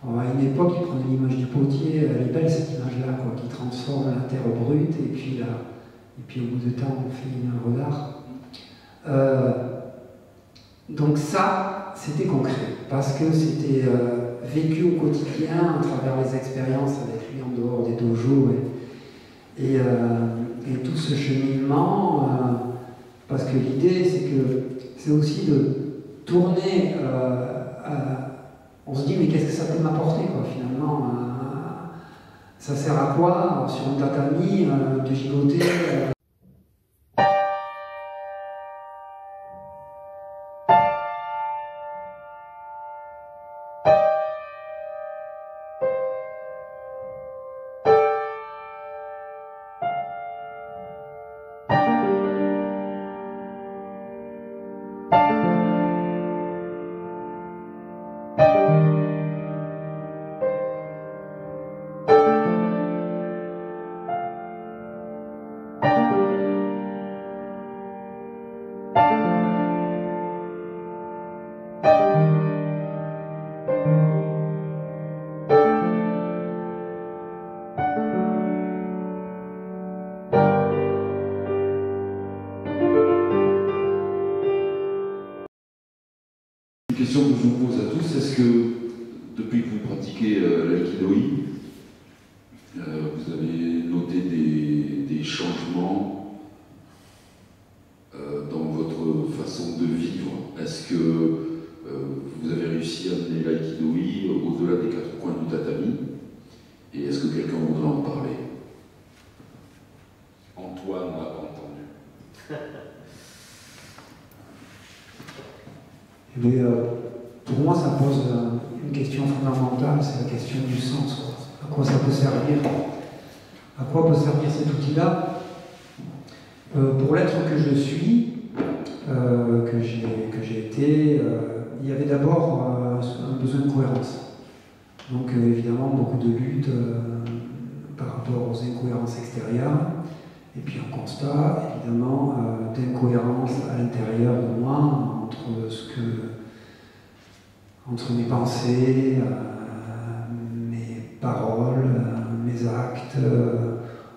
Alors, à une époque, il prenait l'image du potier, elle est belle cette image-là, quoi, qui transforme la terre brute, et puis au bout de temps, on fait une œuvre d'art. Donc ça, c'était concret, parce que c'était vécu au quotidien à travers les expériences avec lui en dehors des dojos et tout ce cheminement, parce que l'idée, c'est aussi de tourner, on se dit mais qu'est-ce que ça peut m'apporter quoi finalement, ça sert à quoi sur un tatami de gigoter Une question que je vous pose à tous, est-ce que depuis que vous pratiquez l'aïkido, vous avez noté des changements dans votre façon de vivre? Est-ce que vous avez réussi à amener l'aïkido au-delà des quatre coins du tatami? Et est-ce que quelqu'un voudrait en parler? Antoine n'a pas entendu. Mais pour moi, ça pose une question fondamentale, c'est la question du sens. Quoi. À quoi ça peut servir? À quoi peut servir cet outil-là? Pour l'être que je suis, que j'ai été, il y avait d'abord un besoin de cohérence. Donc évidemment, beaucoup de lutte par rapport aux incohérences extérieures. Et puis un constat, évidemment, d'incohérence à l'intérieur de moi, entre mes pensées, mes paroles, mes actes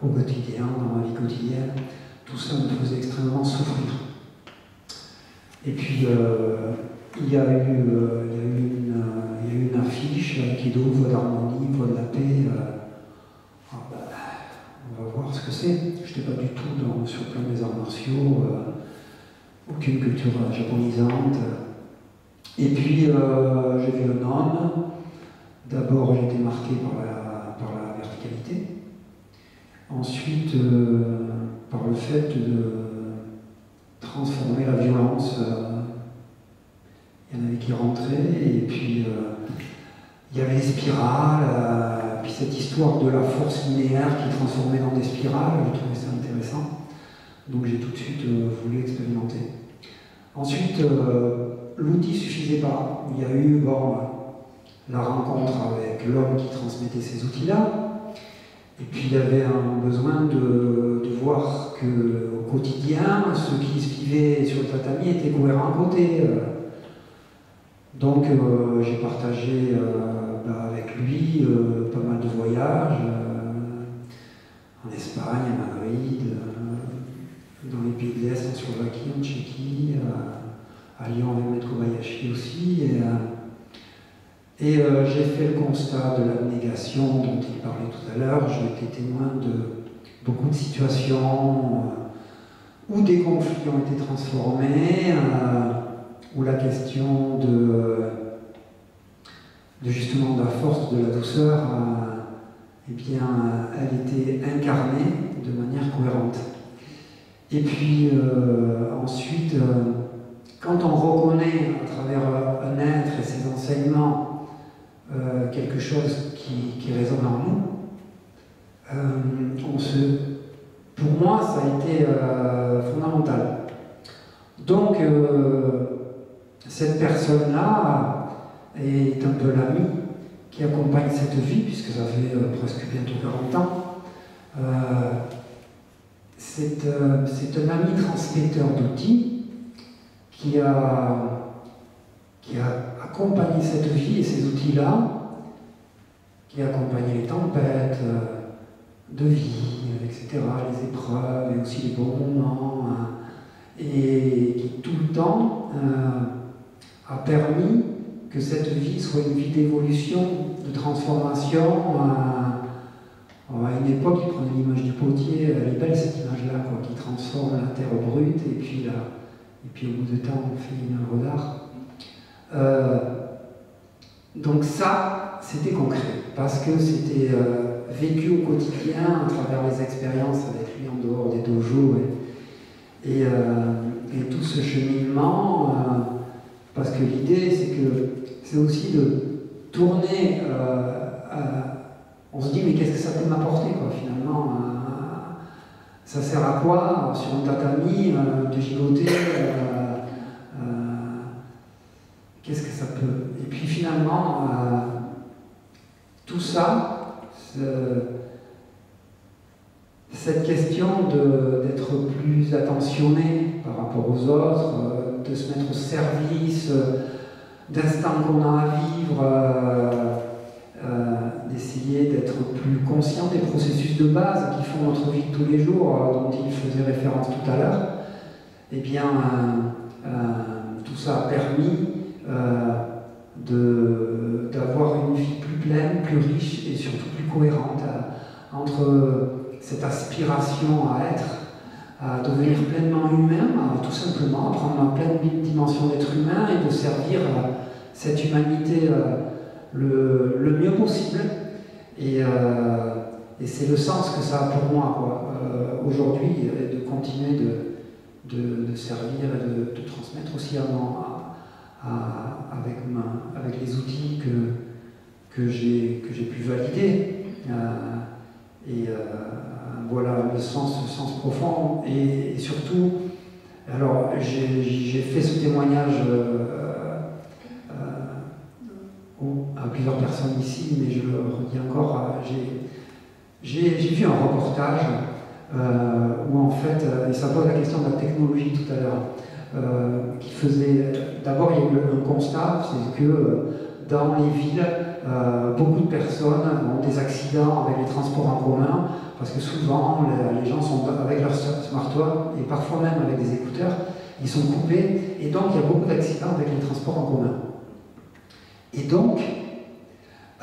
au quotidien, dans ma vie quotidienne. Tout ça me faisait extrêmement souffrir. Et puis, il y a eu une affiche, Aikido, voie d'harmonie, voie de la paix. On va voir ce que c'est. Je n'étais pas du tout sur le plan des arts martiaux, aucune culture japonisante. Et puis j'ai vu un homme. D'abord j'ai été marqué par la verticalité. Ensuite par le fait de transformer la violence. Il y en avait qui rentraient et puis il y avait les spirales, puis cette histoire de la force linéaire qui transformait dans des spirales, je trouvais ça intéressant. Donc j'ai tout de suite voulu expérimenter. Ensuite, l'outil ne suffisait pas. Il y a eu la rencontre avec l'homme qui transmettait ces outils-là. Et puis il y avait un besoin de voir qu'au quotidien, ce qui se vivait sur le tatami était cohérent à côté. Donc j'ai partagé avec lui pas mal de voyages en Espagne, à Madrid, dans les pays de l'Est, en Slovaquie, en Tchéquie, à Lyon avec Maître Kobayashi aussi. Et j'ai fait le constat de l'abnégation dont il parlait tout à l'heure. J'ai été témoin de beaucoup de situations où des conflits ont été transformés, où la question de justement de la force, de la douceur, eh bien, elle était incarnée de manière cohérente. Et puis ensuite, quand on reconnaît à travers un être et ses enseignements quelque chose qui résonne en nous, pour moi, ça a été fondamental. Donc, cette personne-là est un peu l'ami qui accompagne cette vie, puisque ça fait presque bientôt 40 ans. C'est un ami transmetteur d'outils qui a, accompagné cette vie et ces outils-là, qui a accompagné les tempêtes de vie, etc., les épreuves et aussi les bons moments, hein, et qui tout le temps a permis que cette vie soit une vie d'évolution, de transformation. À une époque, il prenait l'image du potier, elle est belle cette image-là, qui transforme la terre brute, et puis au bout de temps, on fait une œuvre d'art. Donc ça, c'était concret, parce que c'était vécu au quotidien, à travers les expériences avec lui en dehors des dojos, et tout ce cheminement, parce que l'idée, c'est aussi de tourner, on se dit, mais qu'est-ce que ça peut m'apporter, finalement ça sert à quoi, sur un tatami, de gigoter qu'est-ce que ça peut? Et puis finalement, tout ça, cette question d'être plus attentionné par rapport aux autres, de se mettre au service d'instants qu'on a à vivre, d'essayer d'être plus conscient des processus de base qui font notre vie de tous les jours, dont il faisait référence tout à l'heure, eh bien, tout ça a permis d'avoir une vie plus pleine, plus riche et surtout plus cohérente entre cette aspiration à être, à devenir pleinement humain, tout simplement, à prendre la pleine dimension d'être humain et de servir cette humanité le mieux possible. Et c'est le sens que ça a pour moi, aujourd'hui, de continuer de servir et de transmettre aussi avec les outils que j'ai pu valider. Voilà le sens profond. Et surtout, alors j'ai fait ce témoignage à plusieurs personnes ici, mais je le redis encore, j'ai vu un reportage où en fait, et ça pose la question de la technologie tout à l'heure, qui faisait, d'abord il y a eu un constat, c'est que dans les villes, beaucoup de personnes ont des accidents avec les transports en commun, parce que souvent les gens sont avec leur smartphone, et parfois même avec des écouteurs, ils sont coupés, et donc il y a beaucoup d'accidents avec les transports en commun. Et donc,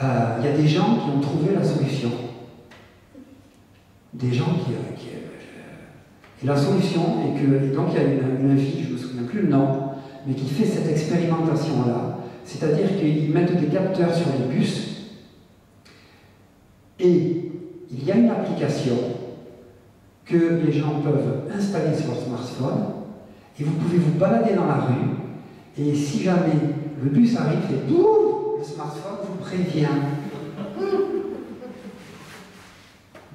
il y a des gens qui ont trouvé la solution. Des gens et la solution est que, et donc il y a une fille, je ne me souviens plus le nom, mais qui fait cette expérimentation-là, c'est-à-dire qu'ils mettent des capteurs sur les bus, et il y a une application que les gens peuvent installer sur leur smartphone, et vous pouvez vous balader dans la rue, et si jamais le bus arrive et boum, le smartphone vous prévient.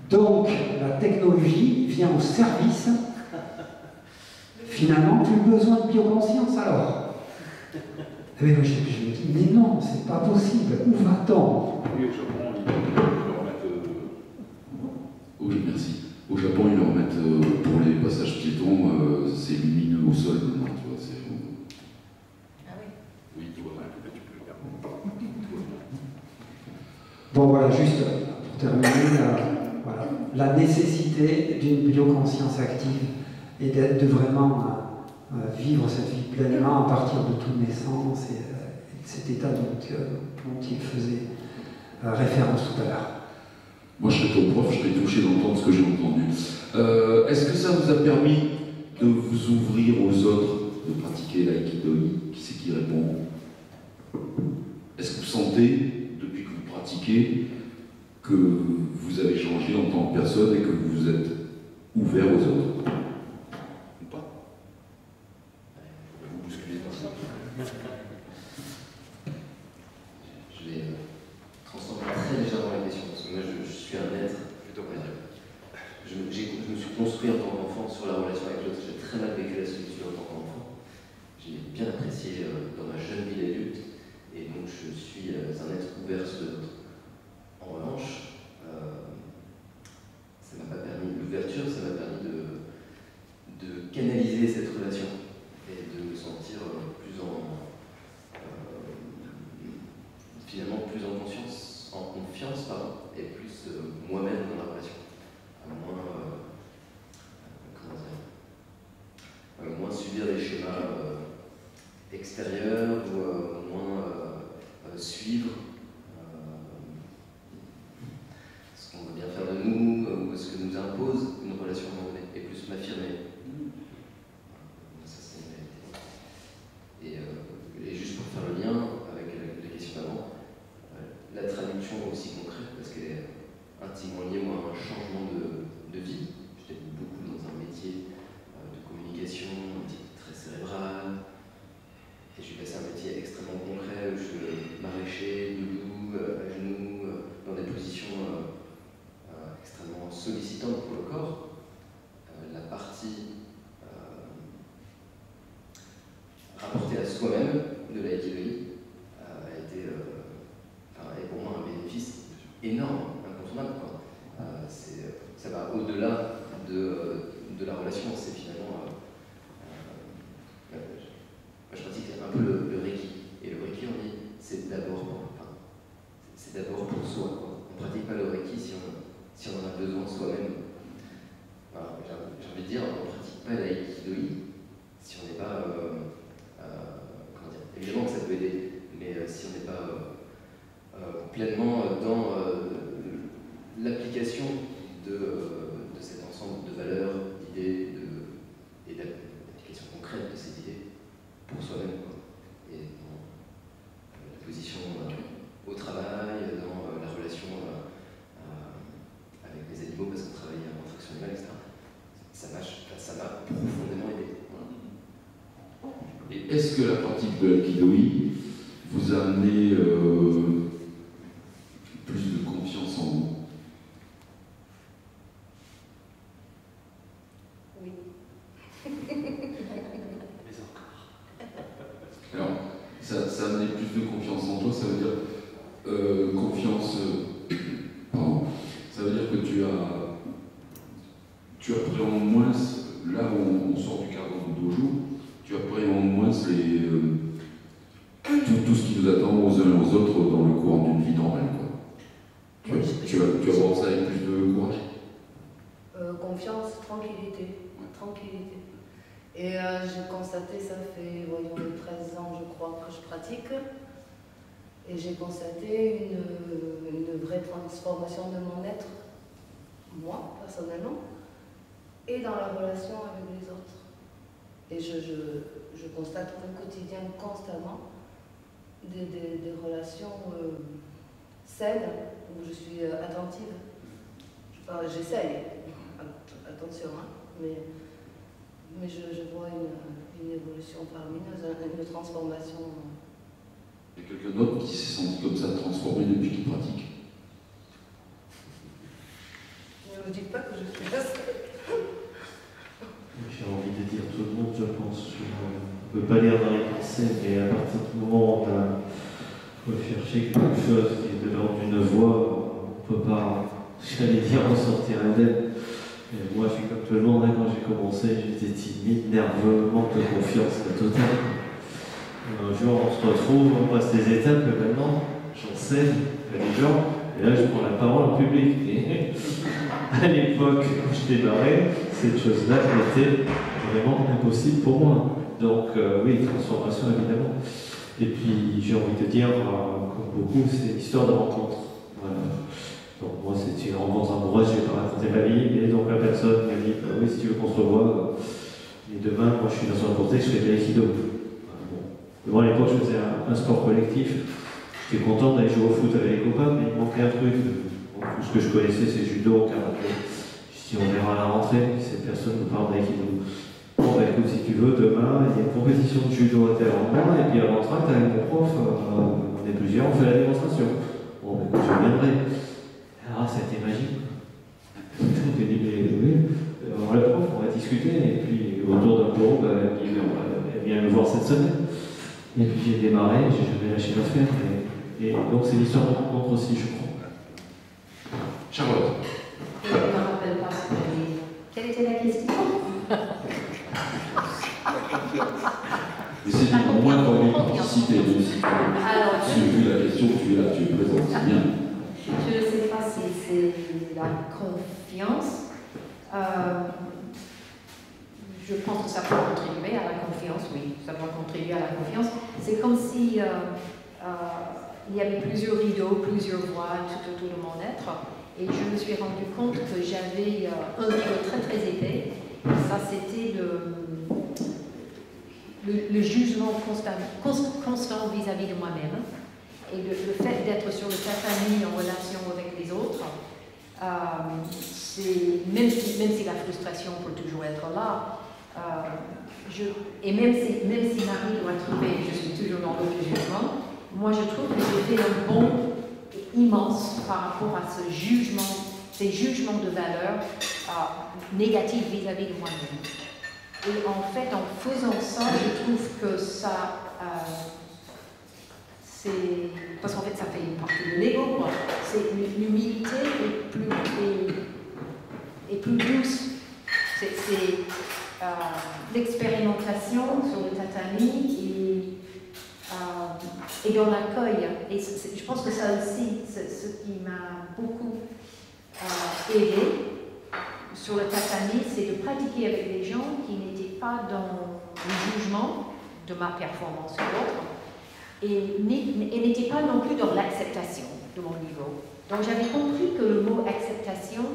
Donc, la technologie vient au service. Finalement, plus besoin de bioconscience alors. Et bien, je me dis, mais non, c'est pas possible. Où va-t-on? Oui, au Japon, ils le remettent. Oui, merci. Au Japon, ils le remettent pour les passages piétons, c'est lumineux au sol maintenant, tu vois. Ah oui. Oui, tu vois, tu peux le faire. Bon, voilà, juste pour terminer, voilà, la nécessité d'une bioconscience active et de vraiment vivre cette vie pleinement à partir de toute naissance et de cet état dont il faisait référence tout à l'heure. Moi, je serais ton prof, je serais touché d'entendre ce que j'ai entendu. Est-ce que ça vous a permis de vous ouvrir aux autres, de pratiquer l'aïkido? Qui c'est qui répond? Est-ce que vous sentez, depuis que vous pratiquez, que vous avez changé en tant que personne et que vous êtes ouvert aux autres? Ou pas? Vous bousculez par ça. Je vais transformer très légèrement la question, parce que moi je suis un être. Plutôt plaisir. Je me suis construit en tant qu'enfant sur la relation avec l'autre. J'ai très mal vécu la solitude en tant qu'enfant. J'ai bien apprécié dans ma jeune vie d'adulte, et donc je suis un être ouvert sur l'autre. En revanche, ça m'a pas permis, l'ouverture, ça m'a permis de canaliser cette relation et de me sentir finalement plus en confiance la traduction aussi concrète, parce qu'elle est intimement liée, moi, à un changement de vie. J'étais beaucoup dans un métier de communication, un métier très cérébral, et je suis passé à un métier extrêmement concret où je maraîchais debout, à genoux, dans des positions extrêmement sollicitantes pour le corps. La partie rapportée à soi-même de l'aïkido a été est pour moi un bénéfice énorme, incontournable, quoi. Ça va au-delà de la relation, c'est finalement moi je pratique un peu le Reiki, et le Reiki on dit c'est d'abord pour soi, quoi. On ne pratique pas le Reiki si on en a besoin soi-même. Voilà, j'ai envie de dire, on ne pratique pas l'aïkido si on n'est pas comment dire, évidemment que ça peut aider, mais si on n'est pas pleinement dans l'application de cet ensemble de valeurs, d'idées et d'application concrète de ces idées pour soi-même, quoi. Et dans la position au travail, dans la relation avec les animaux, parce qu'on travaille en traction animale, etc. Ça m'a profondément aidé. Voilà. Et est-ce que la pratique de l'aïkido vous a amené plus de confiance en vous? Oui. Mais encore. Alors, ça a amené plus de confiance en toi, ça veut dire confiance. Pardon. Ça veut dire que tu appréhendes moins, là où on sort du cadre du dojo, tu appréhendes moins tout ce qui nous attend aux uns et aux autres dans le courant d'une vie normale, quoi. Tu abordes ça avec plus de courage? Confiance, tranquillité. Tranquillité. Et j'ai constaté, ça fait, voyons, 13 ans, je crois, que je pratique. Et j'ai constaté une vraie transformation de mon être, moi, personnellement, et dans la relation avec les autres. Et je constate au quotidien, constamment, des relations saines, où je suis attentive. J'essaye, attention, hein, mais je vois une évolution faramineuse, une transformation. Il y a quelqu'un d'autre qui s'est senti comme ça transformé depuis qu'il pratique? Ne me dites pas que je suis là. J'ai envie de dire tout le monde, je pense. On ne peut pas lire dans les pensées, mais à partir du moment où on a recherché quelque chose qui est de l'ordre d'une voix, on ne peut pas, j'allais dire, en sortir indemne. Et moi, je suis comme tout le monde, quand j'ai commencé, j'étais timide, nerveux, manque de confiance totale. Un jour, on se retrouve, on passe des étapes, et maintenant, j'enseigne à des gens, et là, je prends la parole en public. Et à l'époque où je démarrais, cette chose-là était vraiment impossible pour moi. Donc, oui, transformation, évidemment. Et puis, j'ai envie de dire, comme beaucoup, c'est l'histoire de rencontre. Donc, moi, c'était une rencontre amoureuse, je vais pas raconter ma vie, et donc la personne m'a dit, oui, si tu veux qu'on se revoie, et demain, moi, je suis dans un contexte, je fais de l'aïkido. Moi, à l'époque, je faisais un sport collectif. J'étais content d'aller jouer au foot avec les copains, mais il manquait un truc. Bon, tout ce que je connaissais, c'est judo, karaté. Je dis, on verra à la rentrée, cette personne nous parle d'aïkido. Bon, bah écoute, si tu veux, demain, il y a une compétition de judo à tel endroit, et puis à l'entracte, avec mon prof, on est plusieurs, on fait la démonstration. Bon, bah écoute, je viendrai. Alors, ça a été magique. J'ai dit, mais oui, alors la prof, on va discuter, et puis autour d'un bureau, bah, elle vient me voir cette semaine. Et puis j'ai démarré, j'ai jamais lâché l'affaire. Et donc c'est l'histoire de rencontre aussi, je crois. Charlotte. Je ne me rappelle pas ce que j'avais dit. Quelle était la question? Essayez au moins de participer, même si tu as vu la question, tu es là, tu es présent, c'est bien. Je ne sais pas si c'est la confiance. Je pense que ça peut contribuer à la confiance, oui, ça peut contribuer à la confiance. C'est comme si il y avait plusieurs rideaux, plusieurs voies tout autour de mon être, et je me suis rendu compte que j'avais un rideau très très épais. Ça, c'était le jugement constant vis-à-vis de moi-même. et le fait d'être sur le tatami en relation avec les autres, même si la frustration peut toujours être là, et même si Marie doit trouver, je suis toujours dans le jugement, moi je trouve que j'ai fait un bond immense par rapport à ces jugements de valeur négatifs vis-à-vis de moi-même. Et en fait, en faisant ça, je trouve que ça, parce qu'en fait, ça fait une partie de l'ego, quoi. C'est l'humilité est plus douce. C'est l'expérimentation sur le tatami et dans l'accueil. Et je pense que ça aussi, c'est ce qui m'a beaucoup aidé sur le tatami, c'est de pratiquer avec des gens qui n'étaient pas dans le jugement de ma performance ou l'autre, et n'étaient pas non plus dans l'acceptation de mon niveau. Donc j'avais compris que le mot acceptation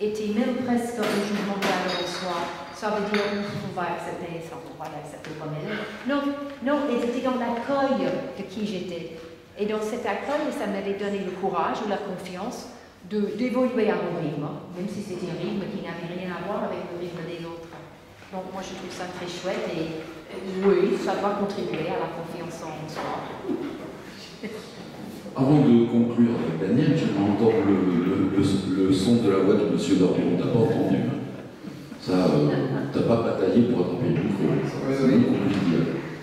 était même presque un jugement de valeur en soi. Ça veut dire on va accepter ça, on va l'accepter comme elle est. Non, c'était dans l'accueil de qui j'étais. Et dans cet accueil, ça m'avait donné le courage ou la confiance d'évoluer à mon rythme, même si c'était un rythme qui n'avait rien à voir avec le rythme des autres. Donc moi je trouve ça très chouette et oui, ça doit contribuer à la confiance en soi. Avant de conclure avec Daniel, j'aimerais entendre le son de la voix de M. Barbier. On t'a pas entendu. Ça, t'as pas bataillé pour attraper le micro. Oui.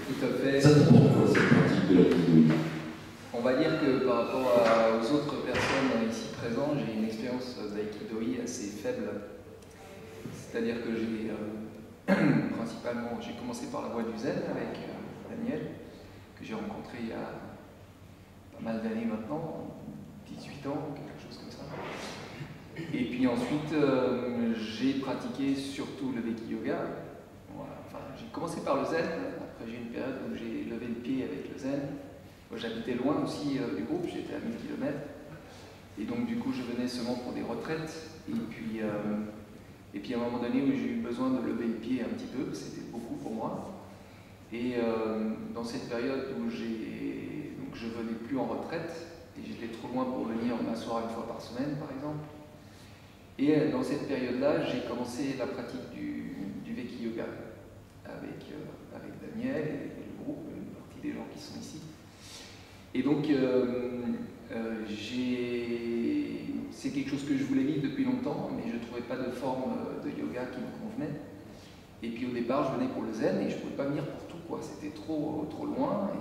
Tout à fait. Ça t'apporte quoi cette pratique de l'aïkido? On va dire que par rapport aux autres personnes ici présentes, j'ai une expérience d'aïkido assez faible. C'est-à-dire que j'ai principalement, j'ai commencé par la voie du zen avec Daniel, que j'ai rencontré il y a pas mal d'années maintenant, 18 ans, quelque chose comme ça. Et puis ensuite, j'ai pratiqué surtout le Reiki Yoga. Voilà. Enfin, j'ai commencé par le zen, après j'ai eu une période où j'ai levé le pied avec le zen. Moi, j'habitais loin aussi du groupe, j'étais à 1000 km. Et donc du coup, je venais seulement pour des retraites. Et puis à un moment donné où j'ai eu besoin de lever le pied un petit peu, c'était beaucoup pour moi. Et dans cette période où je venais plus en retraite, et j'étais trop loin pour venir m'asseoir une fois par semaine, par exemple. Et dans cette période-là, j'ai commencé la pratique du Reiki Yoga avec Daniel et le groupe, une partie des gens qui sont ici. Et donc, c'est quelque chose que je voulais vivre depuis longtemps, mais je ne trouvais pas de forme de yoga qui me convenait. Et puis au départ, je venais pour le zen et je ne pouvais pas venir pour tout, quoi. C'était trop loin.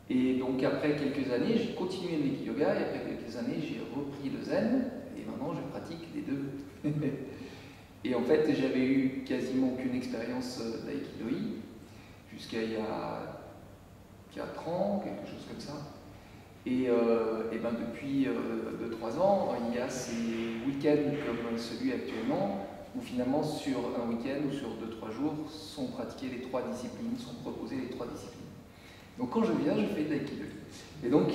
Et donc après quelques années, j'ai continué le Reiki Yoga et après quelques années, j'ai repris le zen et maintenant je pratique les deux. Et en fait, j'avais eu quasiment aucune expérience d'aïkido jusqu'à il y a 4 ans, quelque chose comme ça. Et ben depuis 2-3 ans, il y a ces week-ends comme celui actuellement, où finalement sur un week-end ou sur 2-3 jours sont pratiquées les 3 disciplines, sont proposées les 3 disciplines. Donc quand je viens, je fais de l'aïkido. Et donc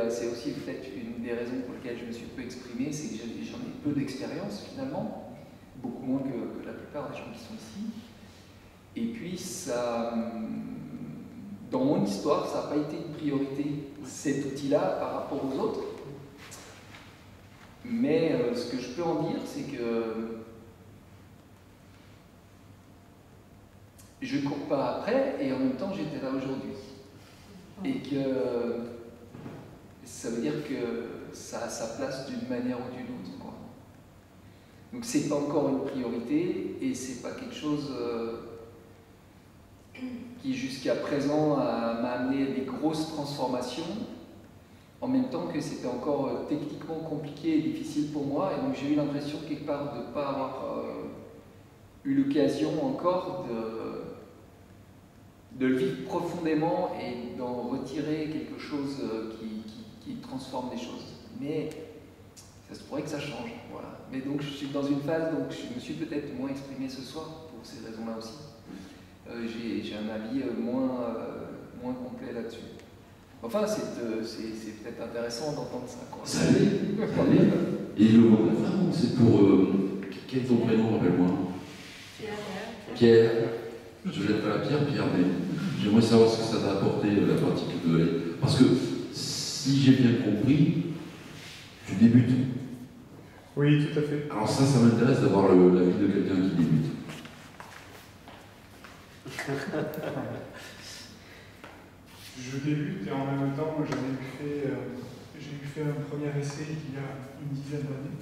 c'est aussi peut-être une des raisons pour lesquelles je me suis peu exprimé, c'est que j'en ai peu d'expérience finalement, beaucoup moins que la plupart des gens qui sont ici. Et puis ça, dans mon histoire, ça n'a pas été une priorité, cet outil-là par rapport aux autres. Mais ce que je peux en dire, c'est que je ne cours pas après et en même temps j'étais là aujourd'hui. Et que ça veut dire que ça a sa place d'une manière ou d'une autre, quoi. Donc c'est pas encore une priorité et c'est pas quelque chose qui jusqu'à présent m'a amené à des grosses transformations, en même temps que c'était encore techniquement compliqué et difficile pour moi, et donc j'ai eu l'impression quelque part de ne pas avoir eu l'occasion encore de le vivre profondément et d'en retirer quelque chose qui transforme les choses. Mais ça se pourrait que ça change, voilà. Mais donc je suis dans une phase, donc je me suis peut-être moins exprimé ce soir pour ces raisons-là aussi. J'ai un avis moins complet là-dessus. Enfin, c'est peut-être intéressant d'entendre ça, quoi. Ça allait. Et le mot de la fin, c'est pour... quel est ton prénom, rappelle-moi? Pierre. Je ne jette pas la pierre, Pierre, mais j'aimerais savoir ce que ça t'a apporté, la pratique de Parce que, si j'ai bien compris, tu débutes. Oui, tout à fait. Alors ça m'intéresse d'avoir l'avis de quelqu'un qui débute. Je débute et en même temps, j'ai eu fait un premier essai il y a une dizaine d'années.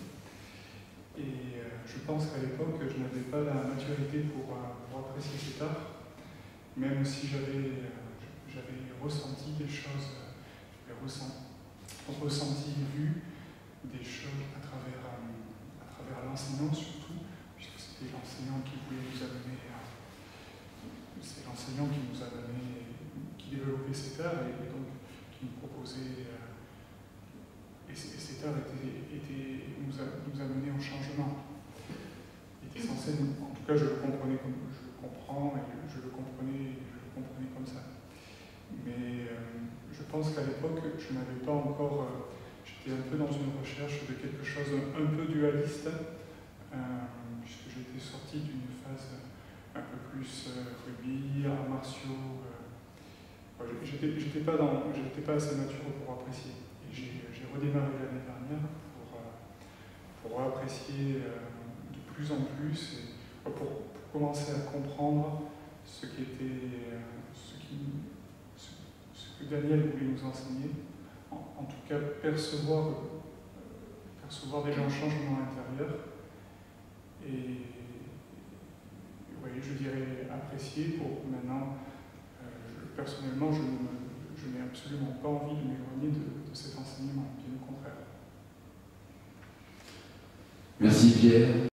Et je pense qu'à l'époque, je n'avais pas la maturité pour apprécier cet art, même si j'avais ressenti des choses, j'avais ressenti et vu des choses à travers l'enseignant surtout, puisque c'était l'enseignant qui voulait nous amener, c'est l'enseignant qui nous a amené, qui développait cet art et donc qui nous proposait, et cet art nous a mené au changement. Il était censé, en tout cas je le comprenais comme je le comprends et je le comprenais comme ça. Mais je pense qu'à l'époque, je n'avais pas encore, j'étais un peu dans une recherche de quelque chose un peu dualiste, puisque j'étais sorti d'une phase un peu plus rugby, arts martiaux. J'étais pas assez mature pour apprécier. Et j'ai redémarré l'année dernière pour apprécier de plus en plus, et pour commencer à comprendre ce que Daniel voulait nous enseigner, en tout cas percevoir déjà un changement intérieur et oui, je dirais apprécier pour maintenant, personnellement je n'ai absolument pas envie de m'éloigner de cet enseignement, bien au contraire. Merci Pierre.